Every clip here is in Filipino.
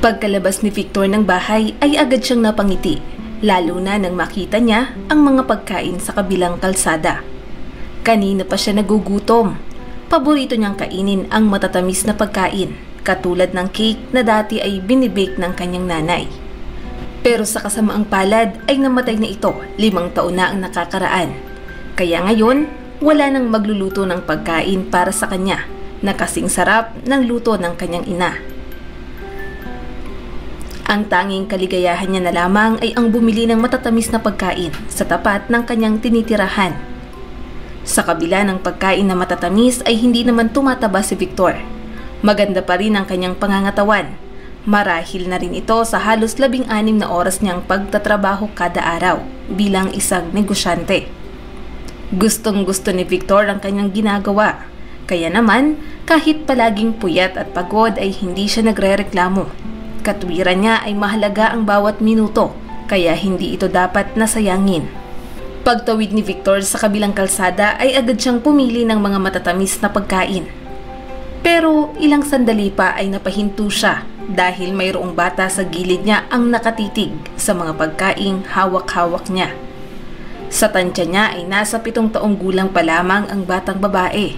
Pagkalabas ni Victor ng bahay ay agad siyang napangiti, lalo na nang makita niya ang mga pagkain sa kabilang kalsada. Kanina pa siya nagugutom. Paborito niyang kainin ang matatamis na pagkain, katulad ng cake na dati ay binibake ng kanyang nanay. Pero sa kasamaang palad ay namatay na ito 5 taon na ang nakakaraan. Kaya ngayon, wala nang magluluto ng pagkain para sa kanya na kasing sarap ng luto ng kanyang ina. Ang tanging kaligayahan niya na lamang ay ang bumili ng matatamis na pagkain sa tapat ng kanyang tinitirahan. Sa kabila ng pagkain na matatamis ay hindi naman tumataba si Victor. Maganda pa rin ang kanyang pangangatawan. Marahil na rin ito sa halos 16 na oras niyang pagtatrabaho kada araw bilang isang negosyante. Gustong-gusto ni Victor ang kanyang ginagawa. Kaya naman, kahit palaging puyat at pagod ay hindi siya nagrereklamo. Katwiran niya ay mahalaga ang bawat minuto, kaya hindi ito dapat nasayangin. Pagtawid ni Victor sa kabilang kalsada ay agad siyang pumili ng mga matatamis na pagkain. Pero ilang sandali pa ay napahinto siya dahil mayroong bata sa gilid niya ang nakatitig sa mga pagkaing hawak-hawak niya. Sa tansya niya ay nasa 7 taong gulang pa lamang ang batang babae.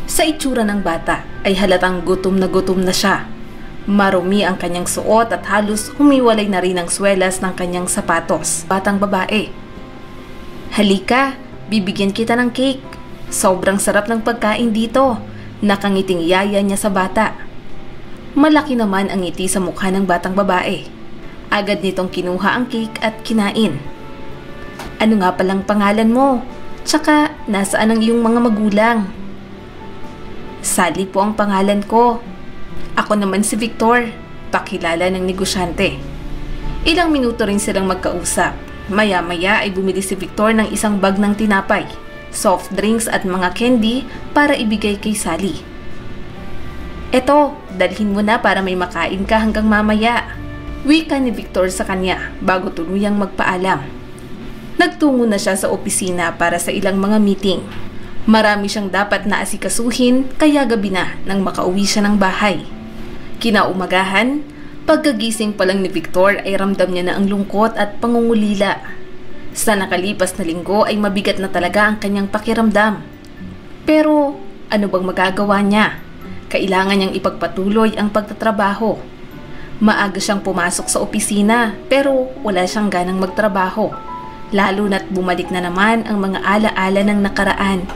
Sa itsura ng bata ay halatang gutom na siya. Marumi ang kanyang suot at halos humiwalay na rin ang swelas ng kanyang sapatos. Batang babae. Halika, bibigyan kita ng cake. Sobrang sarap ng pagkain dito. Nakangiting yaya niya sa bata. Malaki naman ang ngiti sa mukha ng batang babae. Agad nitong kinuha ang cake at kinain. Ano nga palang pangalan mo? Tsaka nasaan ang iyong mga magulang? Sally po ang pangalan ko. Ako naman si Victor, pakilala ng negosyante. Ilang minuto rin silang magkausap. Maya-maya ay bumili si Victor ng isang bag ng tinapay, soft drinks at mga candy para ibigay kay Sally. Eto, dalhin mo na para may makain ka hanggang mamaya. Wika ni Victor sa kanya bago tuluyang magpaalam. Nagtungo na siya sa opisina para sa ilang mga meeting. Marami siyang dapat na asikasuhin kaya gabi na nang makauwi siya ng bahay. Kinaumagahan, pagkagising pa lang ni Victor ay ramdam niya na ang lungkot at pangungulila. Sa nakalipas na linggo ay mabigat na talaga ang kanyang pakiramdam. Pero ano bang magagawa niya? Kailangan niyang ipagpatuloy ang pagtatrabaho. Maaga siyang pumasok sa opisina pero wala siyang ganang magtrabaho. Lalo na't bumalik na naman ang mga alaala ng nakaraan.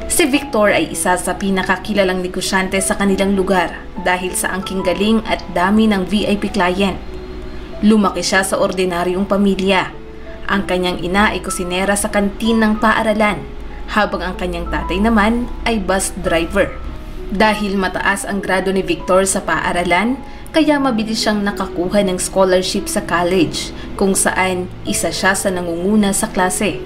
Si Victor ay isa sa pinakakilalang negosyante sa kanilang lugar dahil sa angking galing at dami ng VIP client. Lumaki siya sa ordinaryong pamilya. Ang kanyang ina ay kusinera sa kantin ng paaralan, habang ang kanyang tatay naman ay bus driver. Dahil mataas ang grado ni Victor sa paaralan, kaya mabilis siyang nakakuha ng scholarship sa college, kung saan isa siya sa nangunguna sa klase.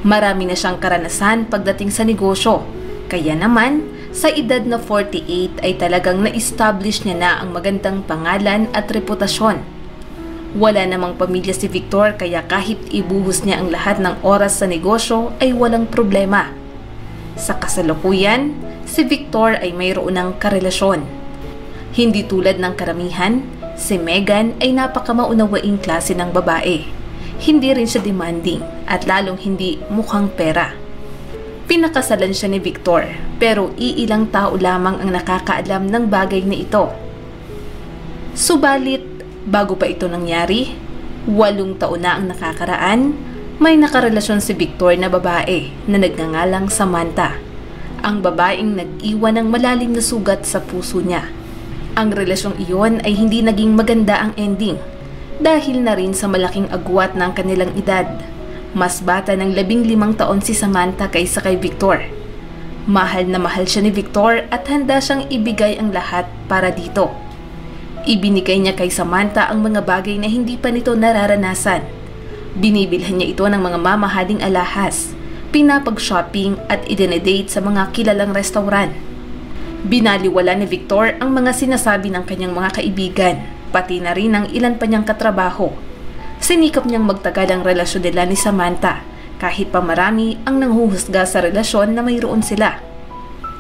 Marami na siyang karanasan pagdating sa negosyo, kaya naman sa edad na 48 ay talagang na-establish niya na ang magandang pangalan at reputasyon. Wala namang pamilya si Victor kaya kahit ibuhos niya ang lahat ng oras sa negosyo ay walang problema. Sa kasalukuyan, si Victor ay mayroon ng karelasyon. Hindi tulad ng karamihan, si Megan ay napakamaunawaing klase ng babae. Hindi rin siya demanding at lalong hindi mukhang pera. Pinakasalan siya ni Victor pero iilang tao lamang ang nakakaalam ng bagay na ito. Subalit, bago pa ito nangyari, 8 taon na ang nakakaraan, may nakarelasyon si Victor na babae na nagngangalang Samantha. Ang babaeng nag-iwan ng malalim na sugat sa puso niya. Ang relasyong iyon ay hindi naging maganda ang ending dahil na rin sa malaking agwat ng kanilang edad. Mas bata ng 15 taon si Samantha kaysa kay Victor. Mahal na mahal siya ni Victor at handa siyang ibigay ang lahat para dito. Ibinigay niya kay Samantha ang mga bagay na hindi pa nito nararanasan. Binibilhan niya ito ng mga mamahaling alahas, pinapag-shopping at idinedate sa mga kilalang restaurant. Binaliwala ni Victor ang mga sinasabi ng kanyang mga kaibigan, pati na rin ang ilan pa niyang katrabaho. Sinikap niyang magtagal ang relasyon nila ni Samantha, kahit pa marami ang nanghuhusga sa relasyon na mayroon sila.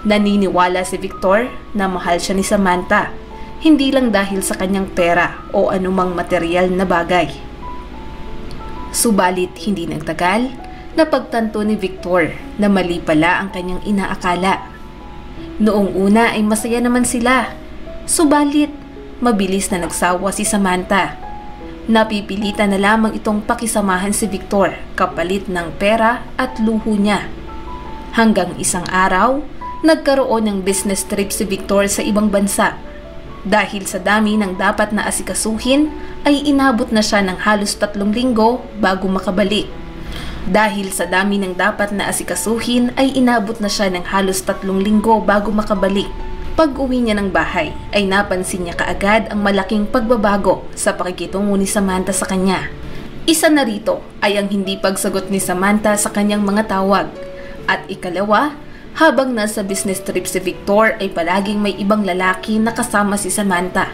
Naniniwala si Victor na mahal siya ni Samantha. hindi lang dahil sa kanyang pera o anumang material na bagay. Subalit hindi nagtagal, napagtanto ni Victor na mali pala ang kanyang inaakala. Noong una ay masaya naman sila, subalit mabilis na nagsawa si Samantha. Napipilitan na lamang itong pakisamahan si Victor kapalit ng pera at luho niya. Hanggang isang araw, nagkaroon ng business trip si Victor sa ibang bansa. Dahil sa dami ng dapat na asikasuhin, ay inabot na siya ng halos 3 linggo bago makabalik. Dahil sa dami ng dapat na asikasuhin, ay inabot na siya ng halos 3 linggo bago makabalik. Pag-uwi niya ng bahay, ay napansin niya kaagad ang malaking pagbabago sa pakikitungo ni Samantha sa kanya. Isa na rito ay ang hindi pagsagot ni Samantha sa kanyang mga tawag. At ikalawa, habang nasa business trip si Victor ay palaging may ibang lalaki na kasama si Samantha.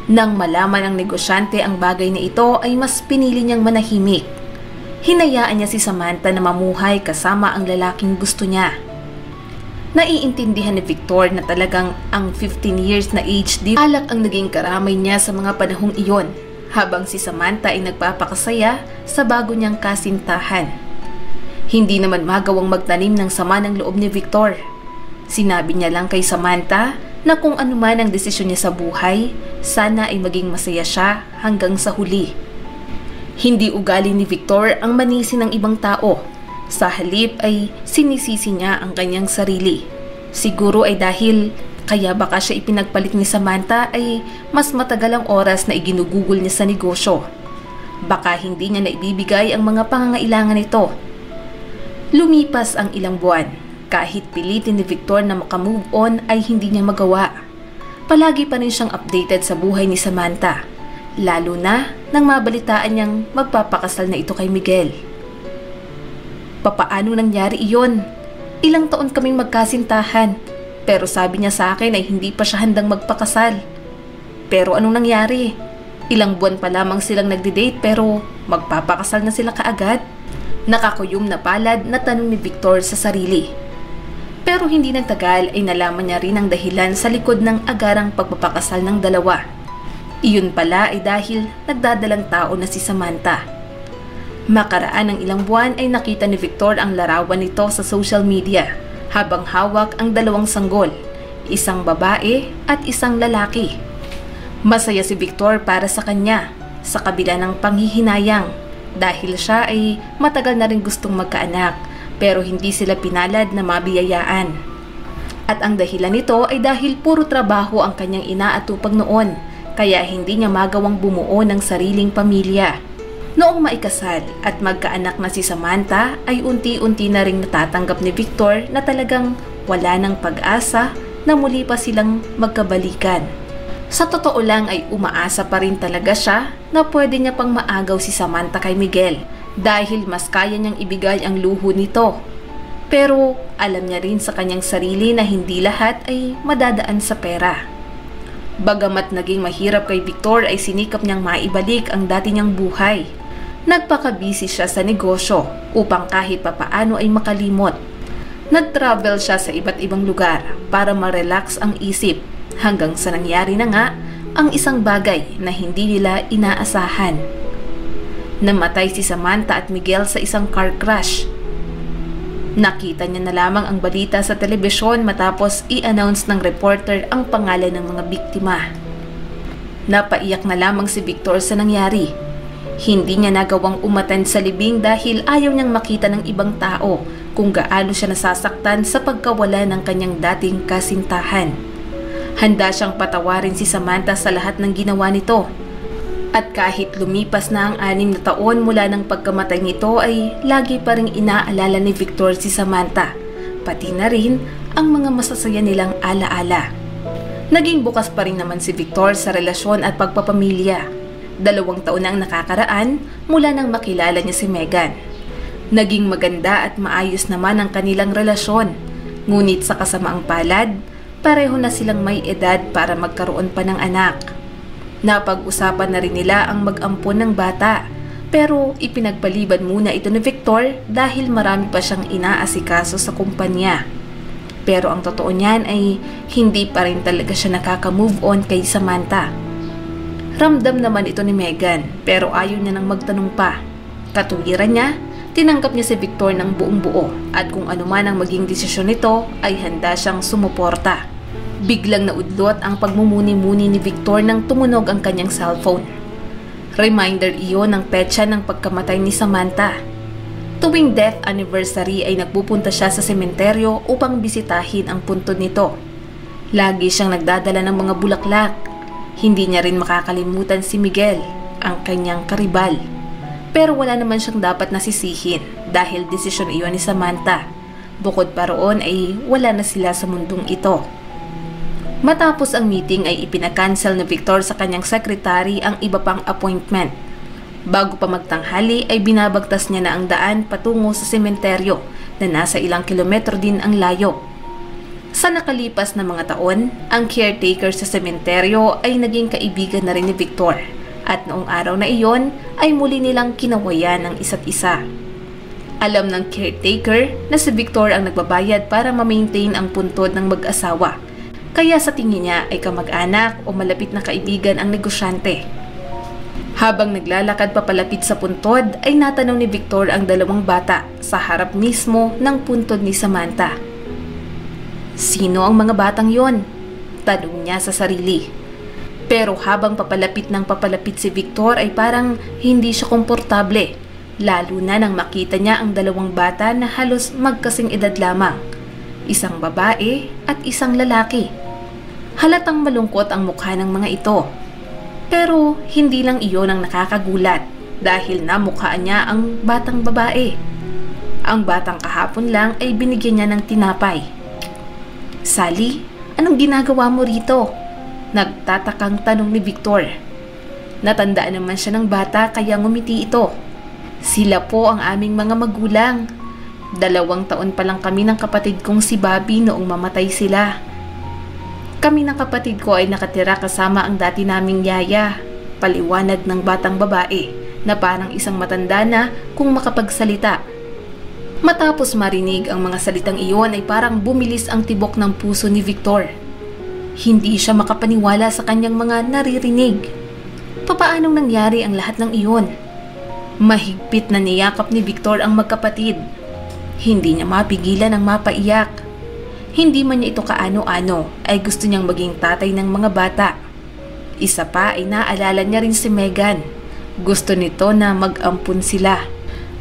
Nang malaman ng negosyante ang bagay na ito ay mas pinili niyang manahimik. Hinayaan niya si Samantha na mamuhay kasama ang lalaking gusto niya. Naiintindihan ni Victor na talagang ang 15 years na age difference alak ang naging karamay niya sa mga panahong iyon, habang si Samantha ay nagpapakasaya sa bago niyang kasintahan. Hindi naman magawang magtanim ng sama ng loob ni Victor. Sinabi niya lang kay Samantha na kung ano man ang desisyon niya sa buhay, sana ay maging masaya siya hanggang sa huli. Hindi ugali ni Victor ang manisi ng ibang tao. Sa halip ay sinisisi niya ang kanyang sarili. Siguro ay dahil kaya baka siya ipinagpalit ni Samantha ay mas matagal ang oras na iginugugol niya sa negosyo. Baka hindi niya naibibigay ang mga pangangailangan nito. Lumipas ang ilang buwan. Kahit pilitin ni Victor na makamove on ay hindi niya magawa. Palagi pa rin siyang updated sa buhay ni Samantha. Lalo na nang mabalitaan niyang magpapakasal na ito kay Miguel. Papaano nangyari iyon? Ilang taon kaming magkasintahan, pero sabi niya sa akin ay hindi pa siya handang magpakasal. Pero anong nangyari? Ilang buwan pa lamang silang nagde-date pero magpapakasal na sila kaagad? Nakakuyom na palad na tanong ni Victor sa sarili. Pero hindi nagtagal ay nalaman niya rin ang dahilan sa likod ng agarang pagpapakasal ng dalawa. Iyon pala ay dahil nagdadalang tao na si Samantha. Makaraan ng ilang buwan ay nakita ni Victor ang larawan nito sa social media habang hawak ang 2 sanggol, isang babae at isang lalaki. Masaya si Victor para sa kanya sa kabila ng panghihinayang dahil siya ay matagal na rin gustong magkaanak pero hindi sila pinalad na mabiyayaan. At ang dahilan nito ay dahil puro trabaho ang kanyang inaatupag noon kaya hindi niya magawang bumuo ng sariling pamilya. Noong maikasal at magkaanak na si Samantha ay unti-unti na ring natatanggap ni Victor na talagang wala ng pag-asa na muli pa silang magkabalikan. Sa totoo lang ay umaasa pa rin talaga siya na pwede niya pang maagaw si Samantha kay Miguel dahil mas kaya niyang ibigay ang luho nito. Pero alam niya rin sa kanyang sarili na hindi lahat ay madadaan sa pera. Bagamat naging mahirap kay Victor ay sinikap niyang maibalik ang dati niyang buhay. Nagpakabisi siya sa negosyo upang kahit papaano ay makalimot. Nag-travel siya sa iba't ibang lugar para ma-relax ang isip. Hanggang sa nangyari na nga ang isang bagay na hindi nila inaasahan. Namatay si Samantha at Miguel sa isang car crash. Nakita niya na lamang ang balita sa telebisyon matapos i-announce ng reporter ang pangalan ng mga biktima. Napaiyak na lamang si Victor sa nangyari. Hindi niya nagawang umattend sa libing dahil ayaw niyang makita ng ibang tao kung gaano siya nasasaktan sa pagkawala ng kanyang dating kasintahan. Handa siyang patawarin si Samantha sa lahat ng ginawa nito. At kahit lumipas na ang 6 na taon mula ng pagkamatay nito ay lagi pa ring inaalala ni Victor si Samantha, pati na rin ang mga masasaya nilang alaala. Naging bukas pa rin naman si Victor sa relasyon at pagpapamilya. 2 taon na ang nakakaraan mula nang makilala niya si Megan. Naging maganda at maayos naman ang kanilang relasyon, ngunit sa kasamaang palad, pareho na silang may edad para magkaroon pa ng anak. Napag-usapan na rin nila ang mag-ampon ng bata, pero ipinagpaliban muna ito ni Victor dahil marami pa siyang inaasikaso sa kumpanya. Pero ang totoo niyan ay hindi pa rin talaga siya nakaka-move on kay Samantha. Ramdam naman ito ni Megan pero ayaw niya nang magtanong pa. Katuwiran niya, tinanggap niya si Victor ng buong buo at kung ano man ang maging desisyon nito ay handa siyang sumuporta. Biglang naudlot ang pagmumuni-muni ni Victor nang tumunog ang kanyang cellphone. Reminder iyon ng petsa ng pagkamatay ni Samantha. Tuwing death anniversary ay nagpupunta siya sa sementeryo upang bisitahin ang puntod nito. Lagi siyang nagdadala ng mga bulaklak. Hindi niya rin makakalimutan si Miguel, ang kanyang karibal. Pero wala naman siyang dapat nasisihin dahil desisyon iyon ni Samantha. Bukod pa roon ay wala na sila sa mundong ito. Matapos ang meeting ay ipinakancel ni Victor sa kanyang secretary ang iba pang appointment. Bago pa magtanghali ay binabagtas niya na ang daan patungo sa sementeryo na nasa ilang kilometro din ang layo. Sa nakalipas na mga taon, ang caretaker sa sementeryo ay naging kaibigan na rin ni Victor at noong araw na iyon ay muli nilang kinawayan ng isa't isa. Alam ng caretaker na si Victor ang nagbabayad para ma-maintain ang puntod ng mag-asawa. Kaya sa tingin niya ay kamag-anak o malapit na kaibigan ang negosyante. Habang naglalakad papalapit sa puntod ay natanong ni Victor ang dalawang bata sa harap mismo ng puntod ni Samantha. Sino ang mga batang yon? Tanong niya sa sarili. Pero habang papalapit si Victor ay parang hindi siya komportable, lalo na nang makita niya ang dalawang bata na halos magkasing edad lamang. Isang babae at isang lalaki. Halatang malungkot ang mukha ng mga ito. Pero hindi lang iyon ang nakakagulat dahil namukhaan niya ang batang babae. Ang batang kahapon lang ay binigyan niya ng tinapay. Sally, anong ginagawa mo rito? Nagtatakang tanong ni Victor. Natandaan naman siya ng bata kaya ngumiti ito. Sila po ang aming mga magulang. 2 taon pa lang kami ng kapatid kong si Bobby noong mamatay sila. Kami ng kapatid ko ay nakatira kasama ang dati naming yaya, paliwanag ng batang babae na parang isang matanda na kung makapagsalita. Matapos marinig ang mga salitang iyon ay parang bumilis ang tibok ng puso ni Victor. Hindi siya makapaniwala sa kanyang mga naririnig. Papaanong nangyari ang lahat ng iyon? Mahigpit na niyakap ni Victor ang magkapatid. Hindi niya mapigilan ang mapaiyak. Hindi man niya ito kaano-ano ay gusto niyang maging tatay ng mga bata. Isa pa ay naalala niya rin si Megan. Gusto nito na mag-ampun sila.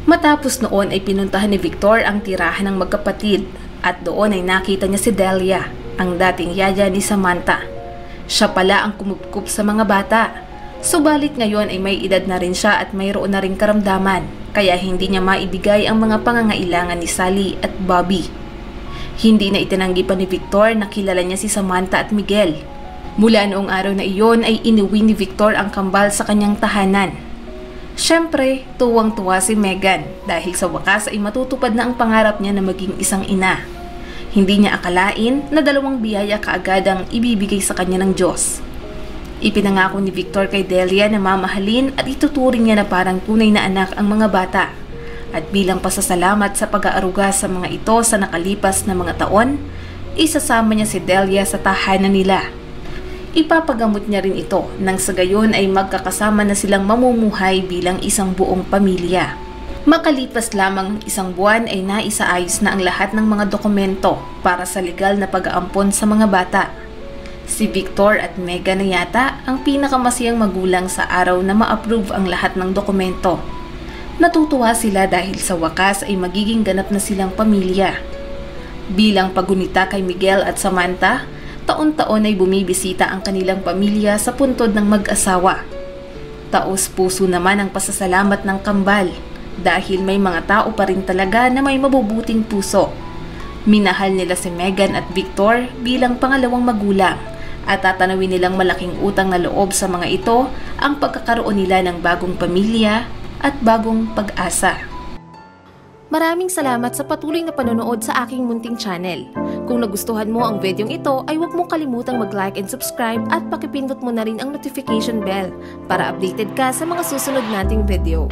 Matapos noon ay pinuntahan ni Victor ang tirahan ng magkapatid at doon ay nakita niya si Delia, ang dating yaya ni Samantha. Siya pala ang kumupkup sa mga bata. Subalit ngayon ay may edad na rin siya at mayroon na rin karamdaman kaya hindi niya maibigay ang mga pangangailangan ni Sally at Bobby. Hindi na itinanggi pa ni Victor na kilala niya si Samantha at Miguel. Mula noong araw na iyon ay inuwi ni Victor ang kambal sa kanyang tahanan. Siyempre, tuwang-tuwa si Megan dahil sa wakas ay matutupad na ang pangarap niya na maging isang ina. Hindi niya akalain na 2 biyaya kaagad ang ibibigay sa kanya ng Diyos. Ipinangako ni Victor kay Delia na mamahalin at ituturing niya na parang tunay na anak ang mga bata. At bilang pasasalamat sa pag-aaruga sa mga ito sa nakalipas na mga taon, isasama niya si Delia sa tahanan nila. Ipapagamot niya rin ito nang sa gayon ay magkakasama na silang mamumuhay bilang isang buong pamilya. Makalipas lamang 1 buwan ay naisaayos na ang lahat ng mga dokumento para sa legal na pag-aampon sa mga bata. Si Victor at Megan na yata ang pinakamasayang magulang sa araw na ma-approve ang lahat ng dokumento. Natutuwa sila dahil sa wakas ay magiging ganap na silang pamilya. Bilang pagunita kay Miguel at Samantha, taon-taon ay bumibisita ang kanilang pamilya sa puntod ng mag-asawa. Taos-puso naman ang pasasalamat ng kambal dahil may mga tao pa rin talaga na may mabubuting puso. Minahal nila si Megan at Victor bilang pangalawang magulang at tatanawin nilang malaking utang na loob sa mga ito ang pagkakaroon nila ng bagong pamilya at bagong pag-asa. Maraming salamat sa patuloy na panonood sa aking munting channel. Kung nagustuhan mo ang videong ito ay huwag mong kalimutang mag-like and subscribe at pakipindot mo na rin ang notification bell para updated ka sa mga susunod nating video.